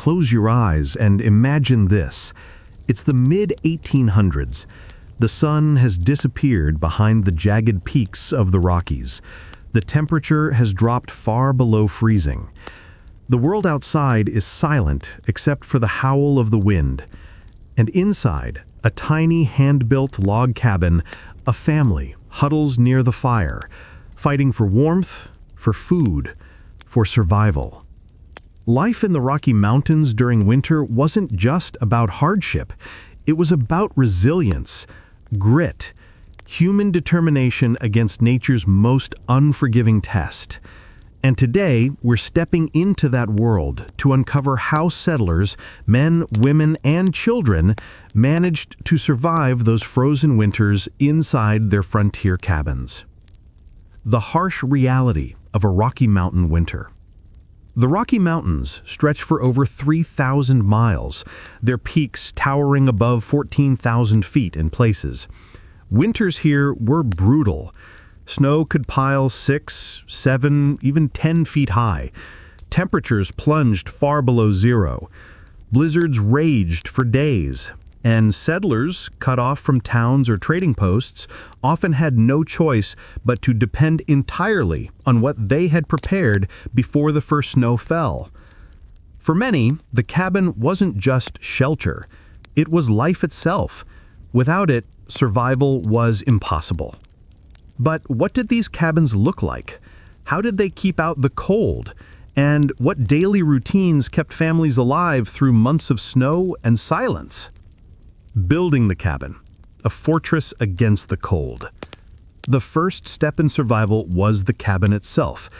close your eyes and imagine this. It's the mid-1800s. The sun has disappeared behind the jagged peaks of the Rockies. The temperature has dropped far below freezing. The world outside is silent except for the howl of the wind. And inside, a tiny hand-built log cabin, a family huddles near the fire, fighting for warmth, for food, for survival. Life in the Rocky Mountains during winter wasn't just about hardship. It was about resilience, grit, human determination against nature's most unforgiving test. And today, we're stepping into that world to uncover how settlers, men, women, and children, managed to survive those frozen winters inside their frontier cabins. The harsh reality of a Rocky Mountain winter. The Rocky Mountains stretch for over 3,000 miles, their peaks towering above 14,000 feet in places. Winters here were brutal. Snow could pile 6, 7, even 10 feet high. Temperatures plunged far below zero. Blizzards raged for days, and settlers, cut off from towns or trading posts, often had no choice but to depend entirely on what they had prepared before the first snow fell. For many, the cabin wasn't just shelter. It was life itself. Without it, survival was impossible. But what did these cabins look like? How did they keep out the cold? And what daily routines kept families alive through months of snow and silence? Building the cabin, a fortress against the cold. The first step in survival was the cabin itself.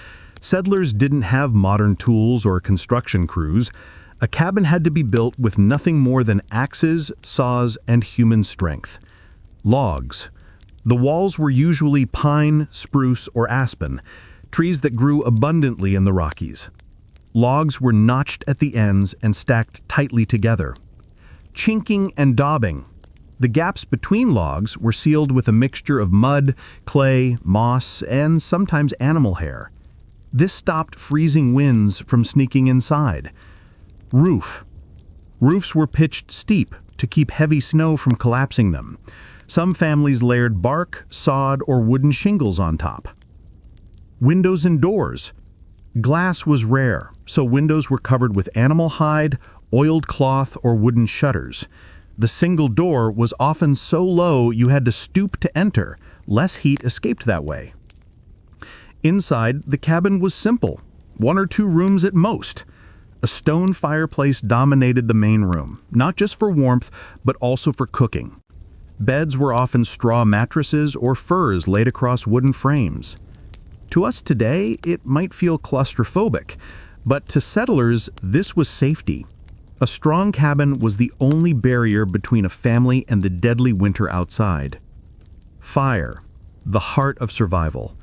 Settlers didn't have modern tools or construction crews. A cabin had to be built with nothing more than axes, saws, and human strength. Logs. The walls were usually pine, spruce, or aspen, trees that grew abundantly in the Rockies. Logs were notched at the ends and stacked tightly together. Chinking and daubing. The gaps between logs were sealed with a mixture of mud, clay, moss, and sometimes animal hair. This stopped freezing winds from sneaking inside. Roof. Roofs were pitched steep to keep heavy snow from collapsing them. Some families layered bark, sod, or wooden shingles on top. Windows and doors. Glass was rare, so windows were covered with animal hide, oiled cloth, or wooden shutters. The single door was often so low you had to stoop to enter. Less heat escaped that way. Inside, the cabin was simple, 1 or 2 rooms at most. A stone fireplace dominated the main room, not just for warmth, but also for cooking. Beds were often straw mattresses or furs laid across wooden frames. To us today, it might feel claustrophobic, but to settlers, this was safety. A strong cabin was the only barrier between a family and the deadly winter outside. Fire, the heart of survival.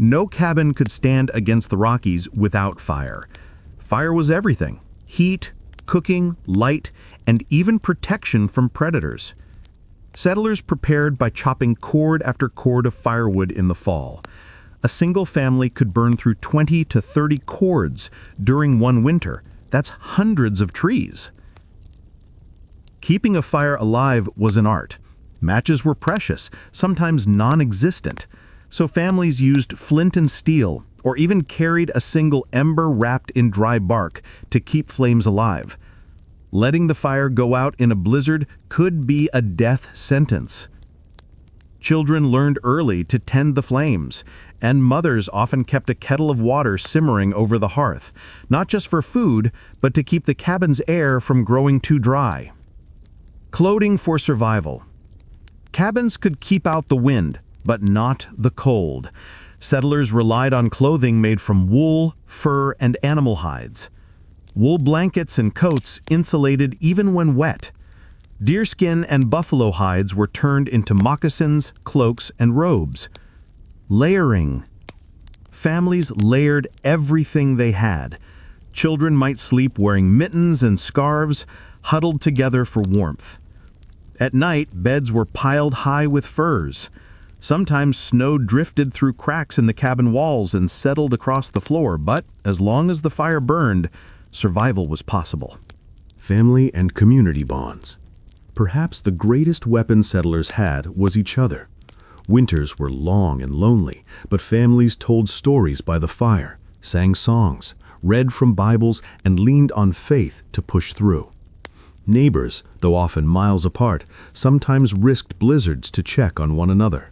No cabin could stand against the Rockies without fire. Fire was everything: heat, cooking, light, and even protection from predators. Settlers prepared by chopping cord after cord of firewood in the fall. A single family could burn through 20 to 30 cords during one winter. That's hundreds of trees. Keeping a fire alive was an art. Matches were precious, sometimes non-existent, so families used flint and steel, or even carried a single ember wrapped in dry bark to keep flames alive. Letting the fire go out in a blizzard could be a death sentence. Children learned early to tend the flames, and mothers often kept a kettle of water simmering over the hearth, not just for food, but to keep the cabin's air from growing too dry. Clothing for survival. Cabins could keep out the wind, but not the cold. Settlers relied on clothing made from wool, fur, and animal hides. Wool blankets and coats insulated even when wet. Deerskin and buffalo hides were turned into moccasins, cloaks, and robes. Layering. Families layered everything they had. Children might sleep wearing mittens and scarves, huddled together for warmth. At night, beds were piled high with furs. Sometimes snow drifted through cracks in the cabin walls and settled across the floor, but as long as the fire burned, survival was possible. Family and community bonds. Perhaps the greatest weapon settlers had was each other. Winters were long and lonely, but families told stories by the fire, sang songs, read from Bibles, and leaned on faith to push through. Neighbors, though often miles apart, sometimes risked blizzards to check on one another.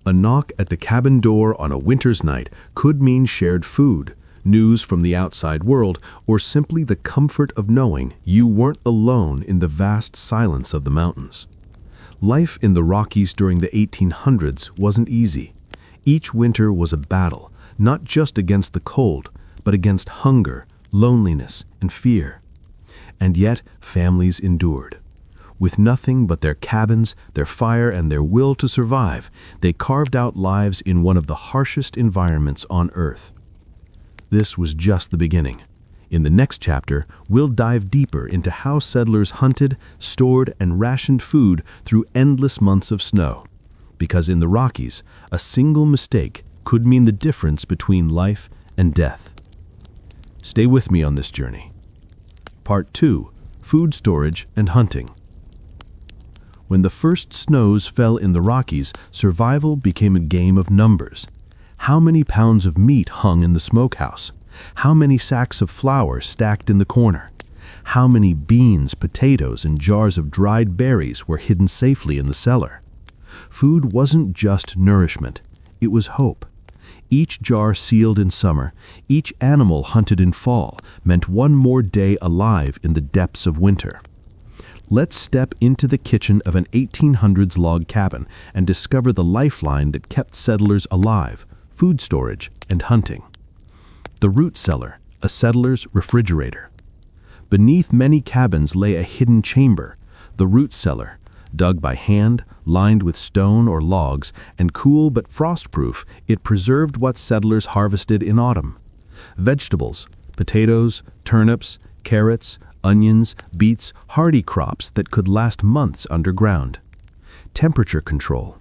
A knock at the cabin door on a winter's night could mean shared food, news from the outside world, or simply the comfort of knowing you weren't alone in the vast silence of the mountains. Life in the Rockies during the 1800s wasn't easy. Each winter was a battle, not just against the cold, but against hunger, loneliness, and fear. And yet, families endured. With nothing but their cabins, their fire, and their will to survive, they carved out lives in one of the harshest environments on Earth. This was just the beginning. In the next chapter, we'll dive deeper into how settlers hunted, stored, and rationed food through endless months of snow. Because in the Rockies, a single mistake could mean the difference between life and death. Stay with me on this journey. Part 2: Food Storage and Hunting. When the first snows fell in the Rockies, survival became a game of numbers. How many pounds of meat hung in the smokehouse? How many sacks of flour stacked in the corner? How many beans, potatoes, and jars of dried berries were hidden safely in the cellar? Food wasn't just nourishment, it was hope. Each jar sealed in summer, each animal hunted in fall, meant one more day alive in the depths of winter. Let's step into the kitchen of an 1800s log cabin and discover the lifeline that kept settlers alive: food storage and hunting. The root cellar, a settler's refrigerator. Beneath many cabins lay a hidden chamber, the root cellar. Dug by hand, lined with stone or logs, and cool but frostproof, it preserved what settlers harvested in autumn. Vegetables, potatoes, turnips, carrots, onions, beets, hardy crops that could last months underground. Temperature control.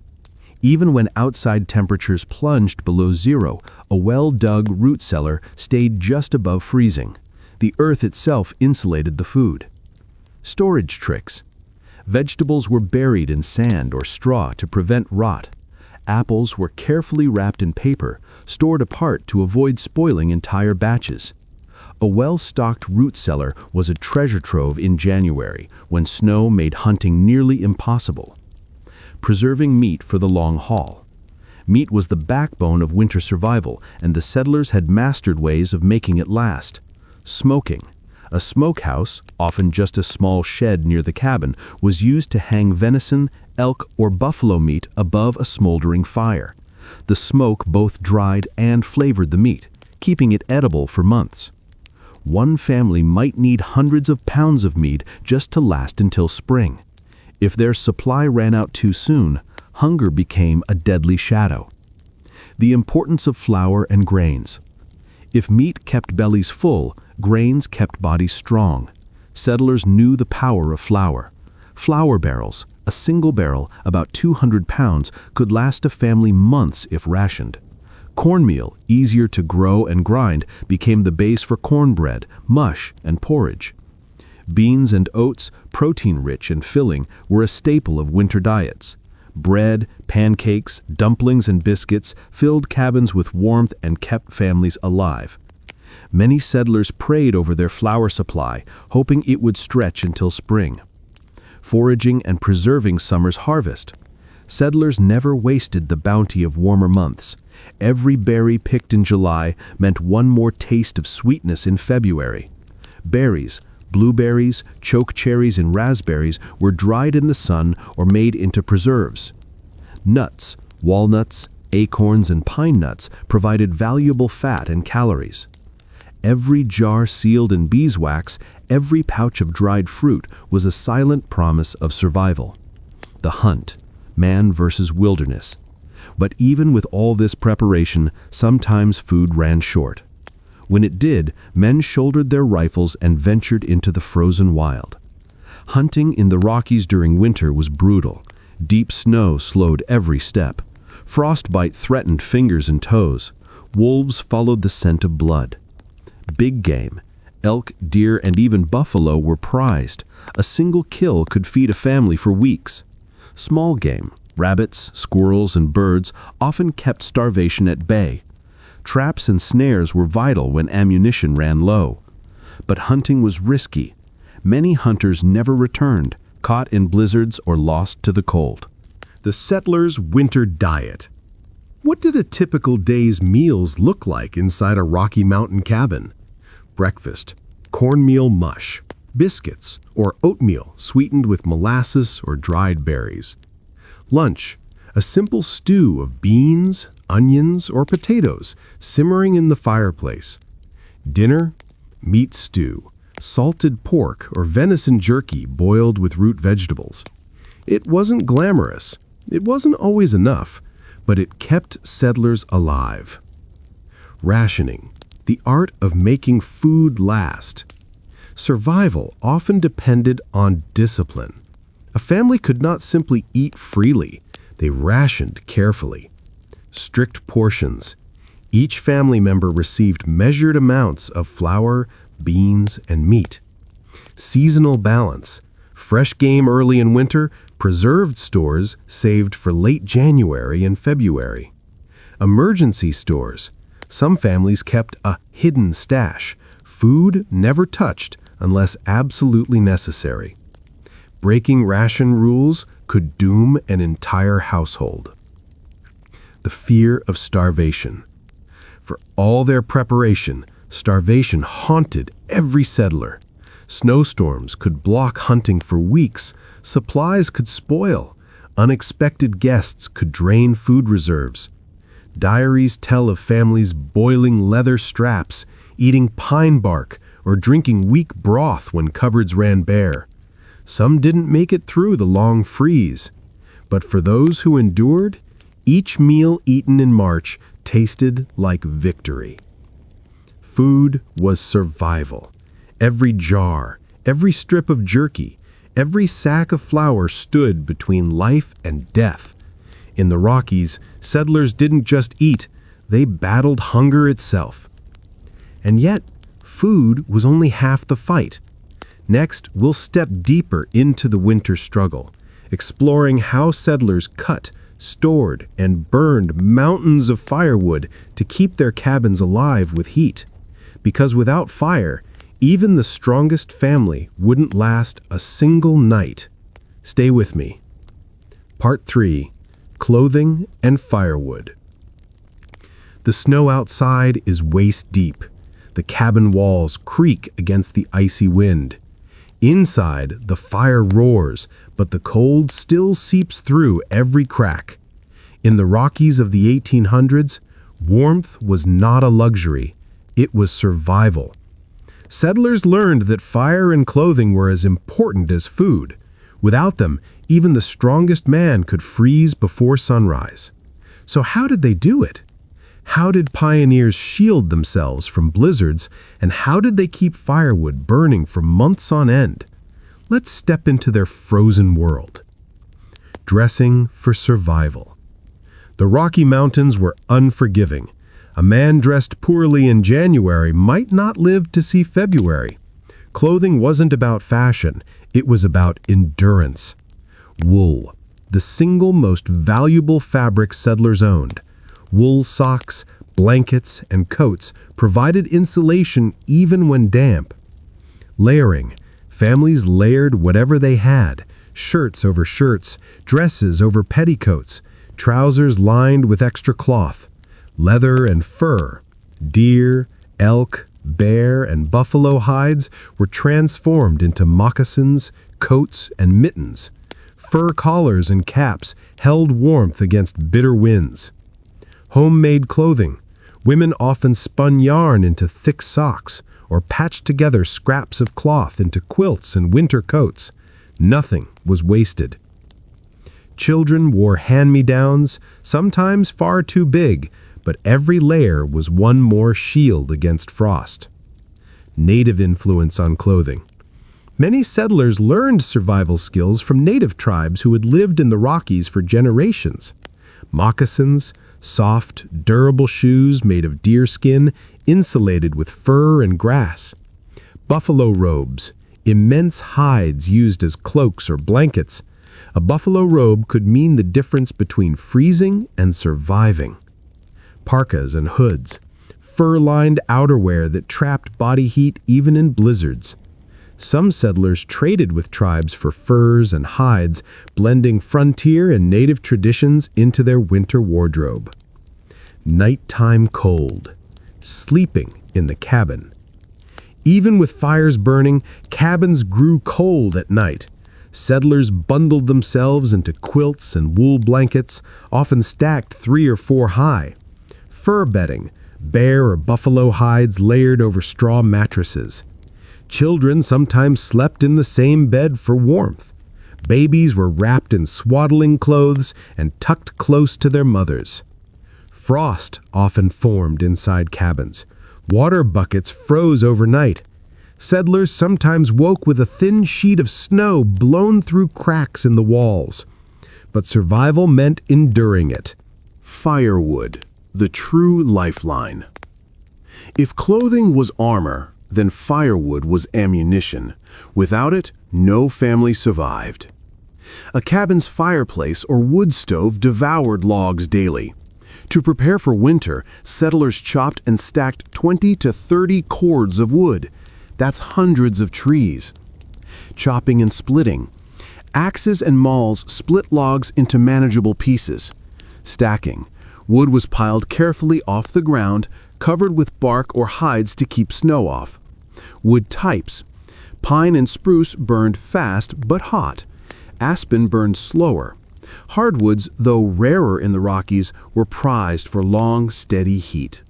Even when outside temperatures plunged below zero, a well-dug root cellar stayed just above freezing. The earth itself insulated the food. Storage tricks. Vegetables were buried in sand or straw to prevent rot. Apples were carefully wrapped in paper, stored apart to avoid spoiling entire batches. A well-stocked root cellar was a treasure trove in January, when snow made hunting nearly impossible. Preserving meat for the long haul. Meat was the backbone of winter survival, and the settlers had mastered ways of making it last. Smoking. A smokehouse, often just a small shed near the cabin, was used to hang venison, elk, or buffalo meat above a smoldering fire. The smoke both dried and flavored the meat, keeping it edible for months. One family might need hundreds of pounds of meat just to last until spring. If their supply ran out too soon, hunger became a deadly shadow. The importance of flour and grains. If meat kept bellies full, grains kept bodies strong. Settlers knew the power of flour. Flour barrels, a single barrel, about 200 pounds, could last a family months if rationed. Cornmeal, easier to grow and grind, became the base for cornbread, mush, and porridge. Beans and oats, protein-rich and filling, were a staple of winter diets. Bread, pancakes, dumplings, and biscuits filled cabins with warmth and kept families alive. Many settlers prayed over their flour supply, hoping it would stretch until spring. Foraging and preserving summer's harvest. Settlers never wasted the bounty of warmer months. Every berry picked in July meant one more taste of sweetness in February. Berries, blueberries, choke cherries, and raspberries were dried in the sun or made into preserves. Nuts, walnuts, acorns, and pine nuts provided valuable fat and calories. Every jar sealed in beeswax, every pouch of dried fruit was a silent promise of survival. The hunt, man versus wilderness. But even with all this preparation, sometimes food ran short. When it did, men shouldered their rifles and ventured into the frozen wild. Hunting in the Rockies during winter was brutal. Deep snow slowed every step. Frostbite threatened fingers and toes. Wolves followed the scent of blood. Big game, elk, deer, and even buffalo were prized. A single kill could feed a family for weeks. Small game, rabbits, squirrels, and birds often kept starvation at bay. Traps and snares were vital when ammunition ran low. But hunting was risky. Many hunters never returned, caught in blizzards or lost to the cold. The settlers' winter diet. What did a typical day's meals look like inside a Rocky Mountain cabin? Breakfast, cornmeal mush, biscuits, or oatmeal sweetened with molasses or dried berries. Lunch, a simple stew of beans, onions, or potatoes simmering in the fireplace. Dinner, meat stew, salted pork or venison jerky boiled with root vegetables. It wasn't glamorous. It wasn't always enough, but it kept settlers alive. Rationing, the art of making food last. Survival often depended on discipline. A family could not simply eat freely. They rationed carefully. Strict portions. Each family member received measured amounts of flour, beans, and meat. Seasonal balance. Fresh game early in winter, preserved stores saved for late January and February. Emergency stores. Some families kept a hidden stash, food never touched unless absolutely necessary. Breaking ration rules could doom an entire household. The fear of starvation. For all their preparation, starvation haunted every settler. Snowstorms could block hunting for weeks, supplies could spoil, unexpected guests could drain food reserves. Diaries tell of families boiling leather straps, eating pine bark, or drinking weak broth when cupboards ran bare. Some didn't make it through the long freeze. But for those who endured, each meal eaten in March tasted like victory. Food was survival. Every jar, every strip of jerky, every sack of flour stood between life and death. In the Rockies, settlers didn't just eat, they battled hunger itself. And yet, food was only half the fight. Next, we'll step deeper into the winter struggle, exploring how settlers cut, stored, and burned mountains of firewood to keep their cabins alive with heat. Because without fire, even the strongest family wouldn't last a single night. Stay with me. Part 3. Clothing and firewood. The snow outside is waist deep. The cabin walls creak against the icy wind. Inside, the fire roars, but the cold still seeps through every crack. In the Rockies of the 1800s, warmth was not a luxury. It was survival. Settlers learned that fire and clothing were as important as food. Without them, even the strongest man could freeze before sunrise. So how did they do it? How did pioneers shield themselves from blizzards, and how did they keep firewood burning for months on end? Let's step into their frozen world. Dressing for survival. The Rocky Mountains were unforgiving. A man dressed poorly in January might not live to see February. Clothing wasn't about fashion, it was about endurance. Wool, the single most valuable fabric settlers owned. Wool socks, blankets, and coats provided insulation even when damp. Layering. Families layered whatever they had, shirts over shirts, dresses over petticoats, trousers lined with extra cloth, leather and fur. Deer, elk, bear, and buffalo hides were transformed into moccasins, coats, and mittens. Fur collars and caps held warmth against bitter winds. Homemade clothing. Women often spun yarn into thick socks or patched together scraps of cloth into quilts and winter coats. Nothing was wasted. Children wore hand-me-downs, sometimes far too big, but every layer was one more shield against frost. Native influence on clothing. Many settlers learned survival skills from native tribes who had lived in the Rockies for generations. Moccasins, soft, durable shoes made of deerskin, insulated with fur and grass. Buffalo robes, immense hides used as cloaks or blankets. A buffalo robe could mean the difference between freezing and surviving. Parkas and hoods, fur-lined outerwear that trapped body heat even in blizzards. Some settlers traded with tribes for furs and hides, blending frontier and native traditions into their winter wardrobe. Nighttime cold, sleeping in the cabin. Even with fires burning, cabins grew cold at night. Settlers bundled themselves into quilts and wool blankets, often stacked 3 or 4 high. Fur bedding, bear or buffalo hides layered over straw mattresses. Children sometimes slept in the same bed for warmth. Babies were wrapped in swaddling clothes and tucked close to their mothers. Frost often formed inside cabins. Water buckets froze overnight. Settlers sometimes woke with a thin sheet of snow blown through cracks in the walls. But survival meant enduring it. Firewood, the true lifeline. If clothing was armor, then firewood was ammunition. Without it, no family survived. A cabin's fireplace or wood stove devoured logs daily. To prepare for winter, settlers chopped and stacked 20 to 30 cords of wood. That's hundreds of trees. Chopping and splitting. Axes and mauls split logs into manageable pieces. Stacking. Wood was piled carefully off the ground, covered with bark or hides to keep snow off. Wood types. Pine and spruce burned fast but hot. Aspen burned slower. Hardwoods, though rarer in the Rockies, were prized for long, steady heat.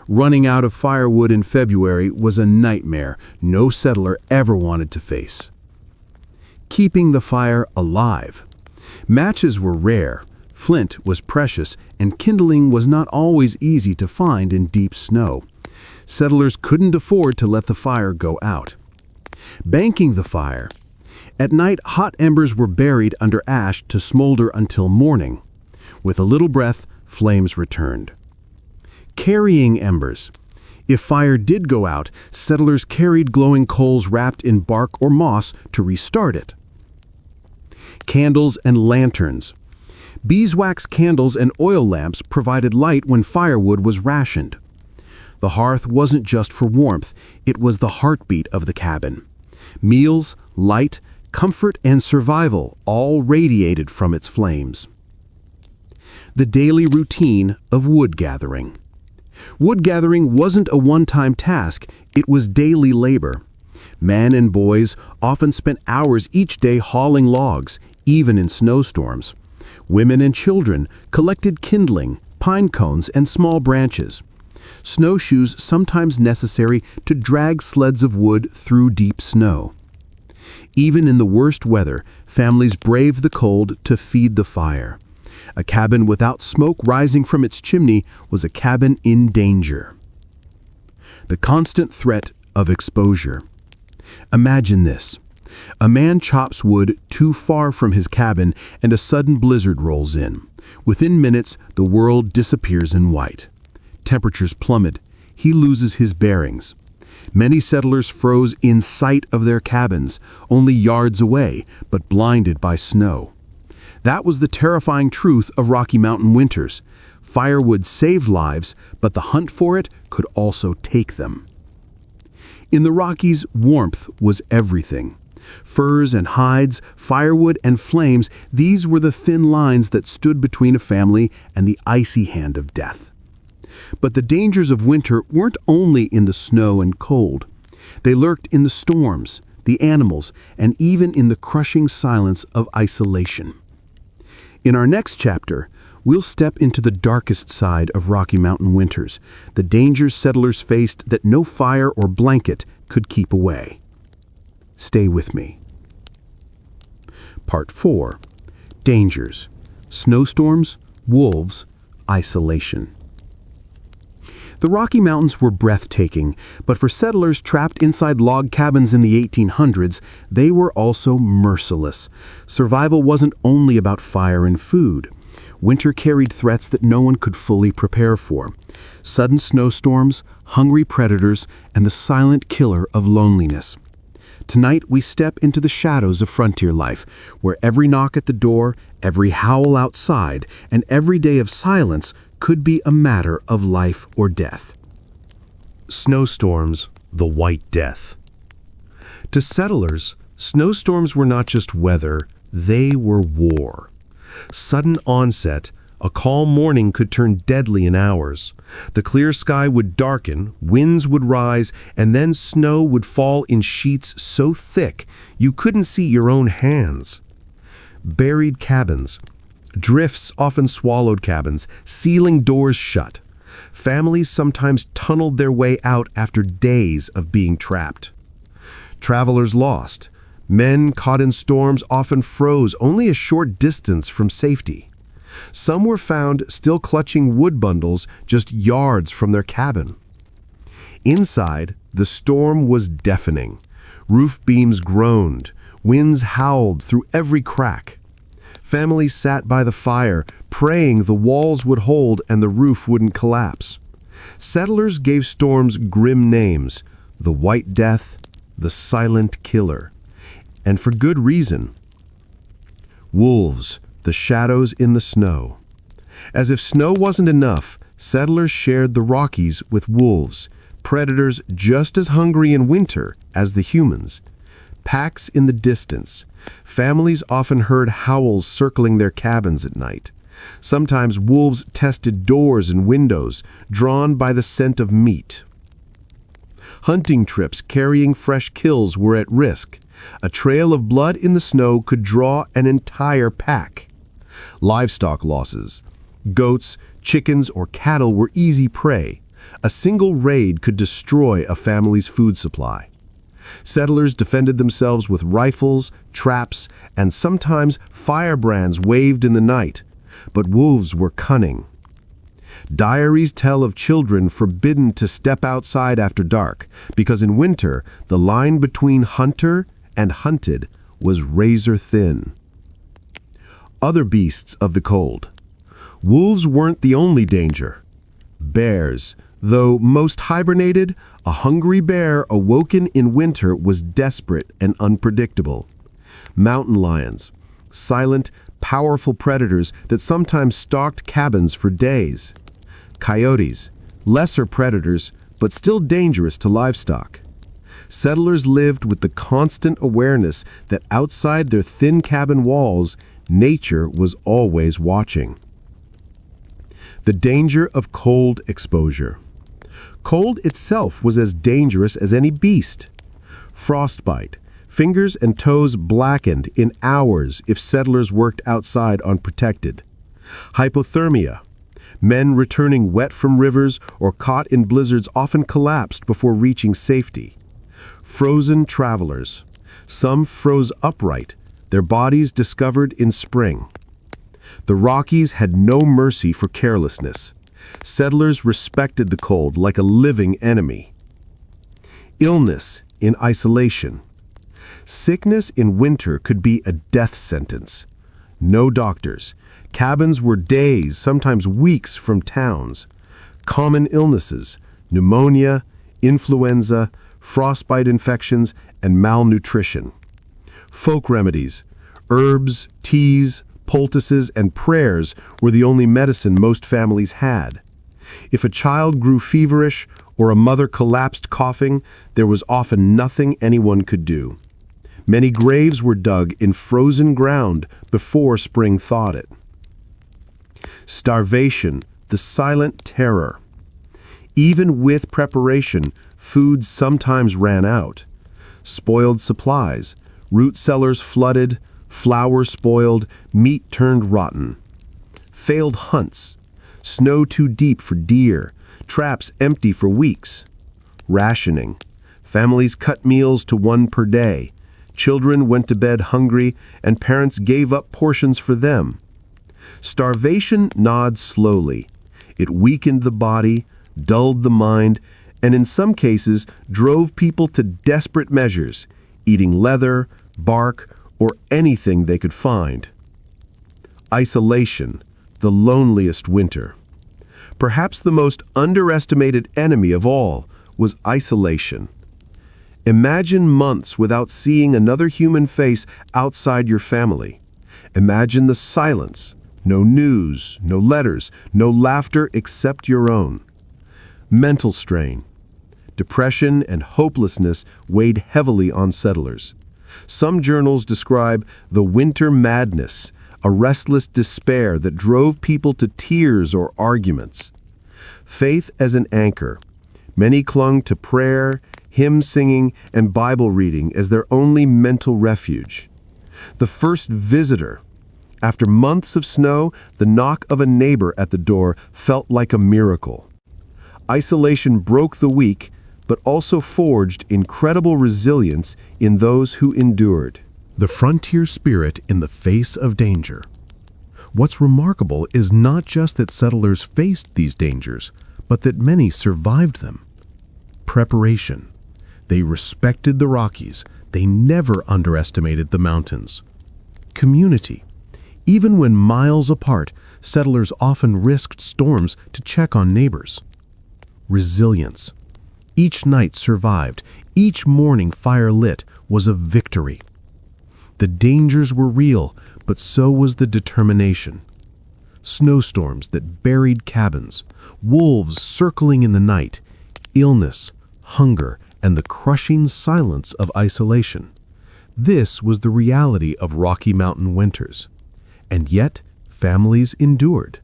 Running out of firewood in February was a nightmare no settler ever wanted to face. Keeping the fire alive. Matches were rare, flint was precious, and kindling was not always easy to find in deep snow. Settlers couldn't afford to let the fire go out. Banking the fire. At night, hot embers were buried under ash to smolder until morning. With a little breath, flames returned. Carrying embers. If fire did go out, settlers carried glowing coals wrapped in bark or moss to restart it. Candles and lanterns. Beeswax candles and oil lamps provided light when firewood was rationed. The hearth wasn't just for warmth, it was the heartbeat of the cabin. Meals, light, comfort, and survival all radiated from its flames. The daily routine of wood gathering. Wood gathering wasn't a one-time task, it was daily labor. Men and boys often spent hours each day hauling logs, even in snowstorms. Women and children collected kindling, pine cones, and small branches. Snowshoes sometimes necessary to drag sleds of wood through deep snow. Even in the worst weather, families braved the cold to feed the fire. A cabin without smoke rising from its chimney was a cabin in danger. The constant threat of exposure. Imagine this. A man chops wood too far from his cabin and a sudden blizzard rolls in. Within minutes, the world disappears in white. Temperatures plummet. He loses his bearings. Many settlers froze in sight of their cabins, only yards away, but blinded by snow. That was the terrifying truth of Rocky Mountain winters. Firewood saved lives, but the hunt for it could also take them. In the Rockies, warmth was everything. Furs and hides, firewood and flames, these were the thin lines that stood between a family and the icy hand of death. But the dangers of winter weren't only in the snow and cold. They lurked in the storms, the animals, and even in the crushing silence of isolation. In our next chapter, we'll step into the darkest side of Rocky Mountain winters, the dangers settlers faced that no fire or blanket could keep away. Stay with me. Part 4. Dangers. Snowstorms, wolves, isolation. The Rocky Mountains were breathtaking, but for settlers trapped inside log cabins in the 1800s, they were also merciless. Survival wasn't only about fire and food. Winter carried threats that no one could fully prepare for. Sudden snowstorms, hungry predators, and the silent killer of loneliness. Tonight we step into the shadows of frontier life, where every knock at the door, every howl outside, and every day of silence could be a matter of life or death. Snowstorms, the White Death. To settlers, snowstorms were not just weather, they were war. Sudden onset, a calm morning could turn deadly in hours. The clear sky would darken, winds would rise, and then snow would fall in sheets so thick you couldn't see your own hands. Buried cabins. Drifts often swallowed cabins, sealing doors shut. Families sometimes tunneled their way out after days of being trapped. Travelers lost. Men caught in storms often froze only a short distance from safety. Some were found still clutching wood bundles just yards from their cabin. Inside, the storm was deafening. Roof beams groaned. Winds howled through every crack. Families sat by the fire, praying the walls would hold and the roof wouldn't collapse. Settlers gave storms grim names: the White Death, the Silent Killer. And for good reason. Wolves, the shadows in the snow. As if snow wasn't enough, settlers shared the Rockies with wolves, predators just as hungry in winter as the humans. Packs in the distance. Families often heard howls circling their cabins at night. Sometimes wolves tested doors and windows, drawn by the scent of meat. Hunting trips carrying fresh kills were at risk. A trail of blood in the snow could draw an entire pack. Livestock losses. Goats, chickens, or cattle were easy prey. A single raid could destroy a family's food supply. Settlers defended themselves with rifles, traps, and sometimes firebrands waved in the night. But wolves were cunning. Diaries tell of children forbidden to step outside after dark, because in winter, the line between hunter and hunted was razor thin. Other beasts of the cold. Wolves weren't the only danger. Bears. Though most hibernated, a hungry bear awoken in winter was desperate and unpredictable. Mountain lions. Silent, powerful predators that sometimes stalked cabins for days. Coyotes. Lesser predators, but still dangerous to livestock. Settlers lived with the constant awareness that outside their thin cabin walls, nature was always watching. The danger of cold exposure. Cold itself was as dangerous as any beast. Frostbite. Fingers and toes blackened in hours if settlers worked outside unprotected. Hypothermia. Men returning wet from rivers or caught in blizzards often collapsed before reaching safety. Frozen travelers. Some froze upright, their bodies discovered in spring. The Rockies had no mercy for carelessness. Settlers respected the cold like a living enemy. Illness in isolation. Sickness in winter could be a death sentence. No doctors. Cabins were days, sometimes weeks from towns. Common illnesses: pneumonia, influenza, frostbite infections, and malnutrition. Folk remedies: herbs, teas, poultices, and prayers were the only medicine most families had. If a child grew feverish or a mother collapsed coughing, there was often nothing anyone could do. Many graves were dug in frozen ground before spring thawed it. Starvation, the silent terror. Even with preparation, food sometimes ran out. Spoiled supplies, root cellars flooded, flour spoiled, meat turned rotten. Failed hunts, snow too deep for deer, traps empty for weeks. Rationing, families cut meals to one per day. Children went to bed hungry, and parents gave up portions for them. Starvation gnawed slowly. It weakened the body, dulled the mind, and in some cases drove people to desperate measures, eating leather, bark, or anything they could find. Isolation, the loneliest winter. Perhaps the most underestimated enemy of all was isolation. Imagine months without seeing another human face outside your family. Imagine the silence, no news, no letters, no laughter except your own. Mental strain, depression, and hopelessness weighed heavily on settlers. Some journals describe the winter madness, a restless despair that drove people to tears or arguments. Faith as an anchor, many clung to prayer, hymn singing, and Bible reading as their only mental refuge. The first visitor. After months of snow, the knock of a neighbor at the door felt like a miracle. Isolation broke the weak, but also forged incredible resilience in those who endured. The frontier spirit in the face of danger. What's remarkable is not just that settlers faced these dangers, but that many survived them. Preparation. They respected the Rockies. They never underestimated the mountains. Community. Even when miles apart, settlers often risked storms to check on neighbors. Resilience. Each night survived, each morning fire lit was a victory. The dangers were real, but so was the determination. Snowstorms that buried cabins, wolves circling in the night, illness, hunger, and the crushing silence of isolation. This was the reality of Rocky Mountain winters. And yet, families endured.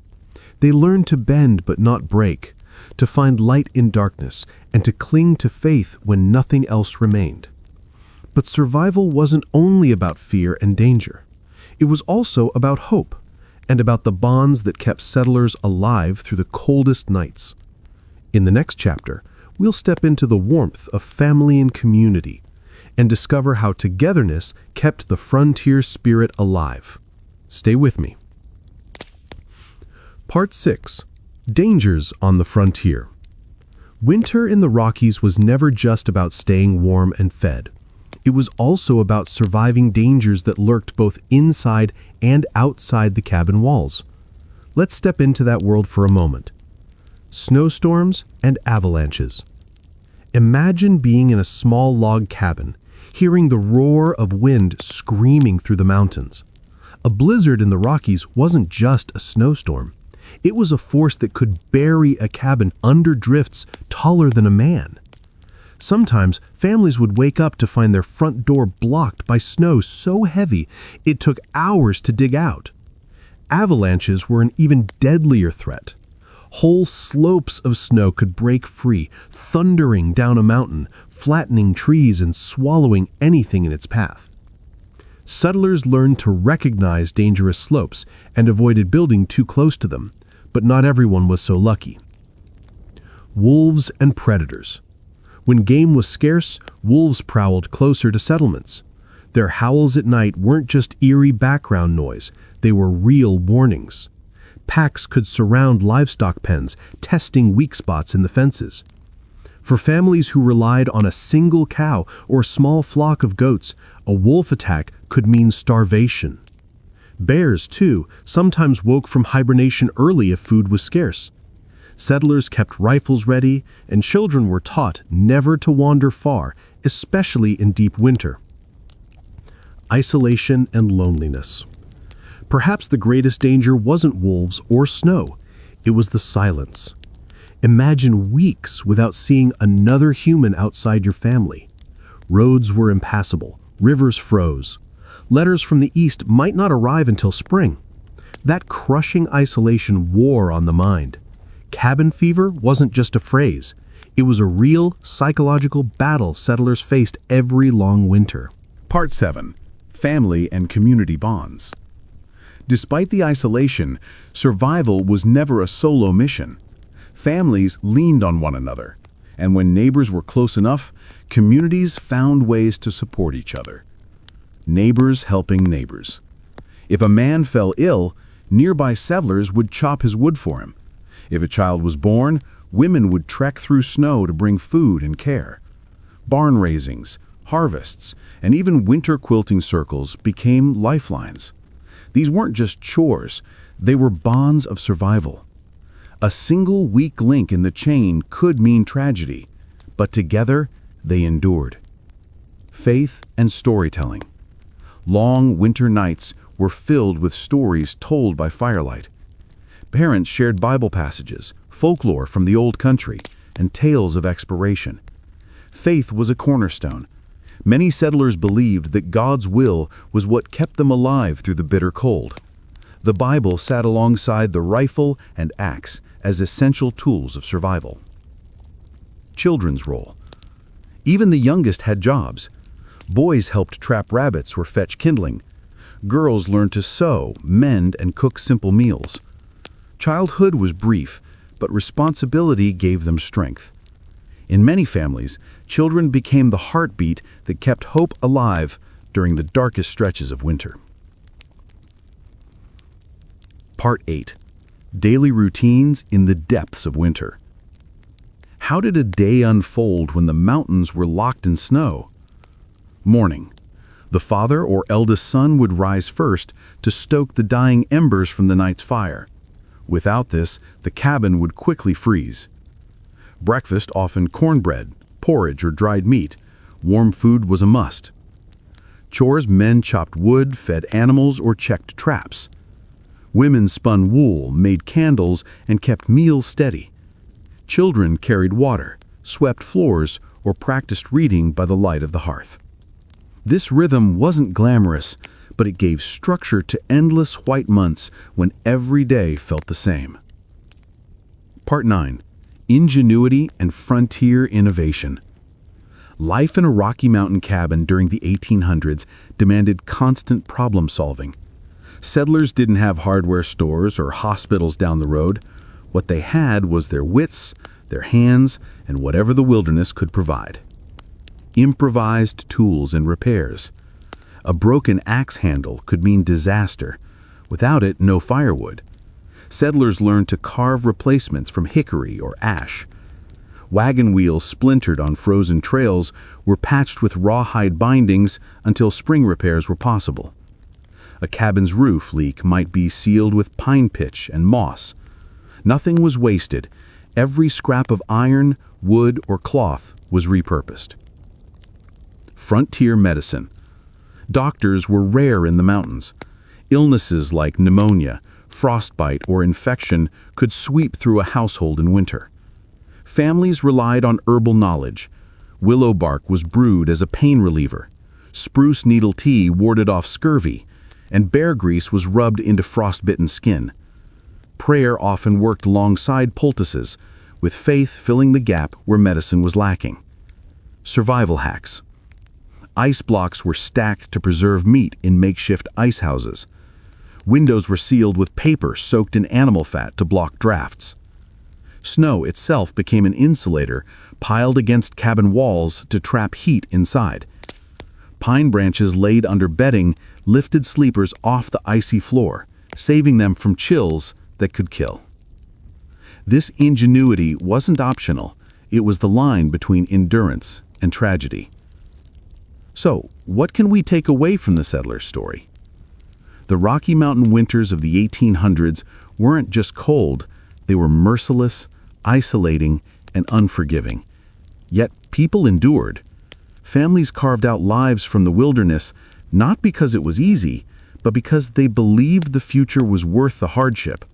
They learned to bend but not break, to find light in darkness, and to cling to faith when nothing else remained. But survival wasn't only about fear and danger. It was also about hope, and about the bonds that kept settlers alive through the coldest nights. In the next chapter, we'll step into the warmth of family and community, and discover how togetherness kept the frontier spirit alive. Stay with me. Part 6. Dangers on the Frontier. Winter in the Rockies was never just about staying warm and fed. It was also about surviving dangers that lurked both inside and outside the cabin walls. Let's step into that world for a moment. Snowstorms and avalanches. Imagine being in a small log cabin, hearing the roar of wind screaming through the mountains. A blizzard in the Rockies wasn't just a snowstorm. It was a force that could bury a cabin under drifts taller than a man. Sometimes families would wake up to find their front door blocked by snow so heavy it took hours to dig out. Avalanches were an even deadlier threat. Whole slopes of snow could break free, thundering down a mountain, flattening trees and swallowing anything in its path. Settlers learned to recognize dangerous slopes and avoided building too close to them, but not everyone was so lucky. Wolves and predators. When game was scarce, wolves prowled closer to settlements. Their howls at night weren't just eerie background noise, they were real warnings. Packs could surround livestock pens, testing weak spots in the fences. For families who relied on a single cow or small flock of goats, a wolf attack could mean starvation. Bears, too, sometimes woke from hibernation early if food was scarce. Settlers kept rifles ready, and children were taught never to wander far, especially in deep winter. Isolation and loneliness. Perhaps the greatest danger wasn't wolves or snow. It was the silence. Imagine weeks without seeing another human outside your family. Roads were impassable. Rivers froze. Letters from the east might not arrive until spring. That crushing isolation wore on the mind. Cabin fever wasn't just a phrase. It was a real psychological battle settlers faced every long winter. Part 7. Family and Community Bonds. Despite the isolation, survival was never a solo mission. Families leaned on one another, and when neighbors were close enough, communities found ways to support each other. Neighbors helping neighbors. If a man fell ill, nearby settlers would chop his wood for him. If a child was born, women would trek through snow to bring food and care. Barn raisings, harvests, and even winter quilting circles became lifelines. These weren't just chores, they were bonds of survival. A single weak link in the chain could mean tragedy, but together they endured. Faith and storytelling. Long winter nights were filled with stories told by firelight. Parents shared Bible passages, folklore from the old country, and tales of exploration. Faith was a cornerstone. Many settlers believed that God's will was what kept them alive through the bitter cold. The Bible sat alongside the rifle and axe as essential tools of survival. Children's role. Even the youngest had jobs. Boys helped trap rabbits or fetch kindling. Girls learned to sew, mend, and cook simple meals. Childhood was brief, but responsibility gave them strength. In many families, children became the heartbeat that kept hope alive during the darkest stretches of winter. Part 8. Daily routines in the depths of winter. How did a day unfold when the mountains were locked in snow? Morning. The father or eldest son would rise first to stoke the dying embers from the night's fire. Without this, the cabin would quickly freeze. Breakfast, often cornbread, porridge, or dried meat. Warm food was a must. Chores: men chopped wood, fed animals, or checked traps. Women spun wool, made candles, and kept meals steady. Children carried water, swept floors, or practiced reading by the light of the hearth. This rhythm wasn't glamorous, but it gave structure to endless white months when every day felt the same. Part 9. Ingenuity and frontier innovation. Life in a Rocky Mountain cabin during the 1800s demanded constant problem-solving. Settlers didn't have hardware stores or hospitals down the road. What they had was their wits, their hands, and whatever the wilderness could provide. Improvised tools and repairs. A broken axe handle could mean disaster. Without it, no firewood. Settlers learned to carve replacements from hickory or ash. Wagon wheels splintered on frozen trails were patched with rawhide bindings until spring repairs were possible. A cabin's roof leak might be sealed with pine pitch and moss. Nothing was wasted. Every scrap of iron, wood, or cloth was repurposed. Frontier medicine. Doctors were rare in the mountains. Illnesses like pneumonia, frostbite, or infection could sweep through a household in winter. Families relied on herbal knowledge. Willow bark was brewed as a pain reliever. Spruce needle tea warded off scurvy, and bear grease was rubbed into frostbitten skin. Prayer often worked alongside poultices, with faith filling the gap where medicine was lacking. Survival hacks. Ice blocks were stacked to preserve meat in makeshift ice houses. Windows were sealed with paper soaked in animal fat to block drafts. Snow itself became an insulator piled against cabin walls to trap heat inside. Pine branches laid under bedding lifted sleepers off the icy floor, saving them from chills that could kill. This ingenuity wasn't optional. It was the line between endurance and tragedy. So, what can we take away from the settler's story? The Rocky Mountain winters of the 1800s weren't just cold, they were merciless, isolating, and unforgiving. Yet people endured. Families carved out lives from the wilderness, not because it was easy, but because they believed the future was worth the hardship.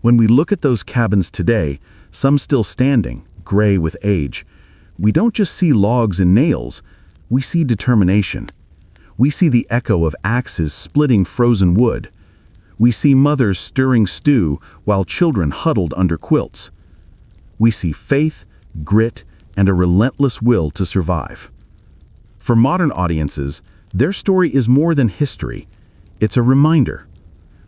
When we look at those cabins today, some still standing, gray with age, we don't just see logs and nails, we see determination. We see the echo of axes splitting frozen wood. We see mothers stirring stew while children huddled under quilts. We see faith, grit, and a relentless will to survive. For modern audiences, their story is more than history. It's a reminder.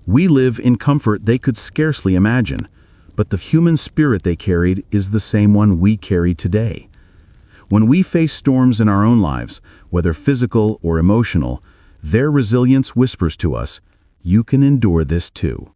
We live in comfort they could scarcely imagine, but the human spirit they carried is the same one we carry today. When we face storms in our own lives, whether physical or emotional, their resilience whispers to us, "You can endure this too."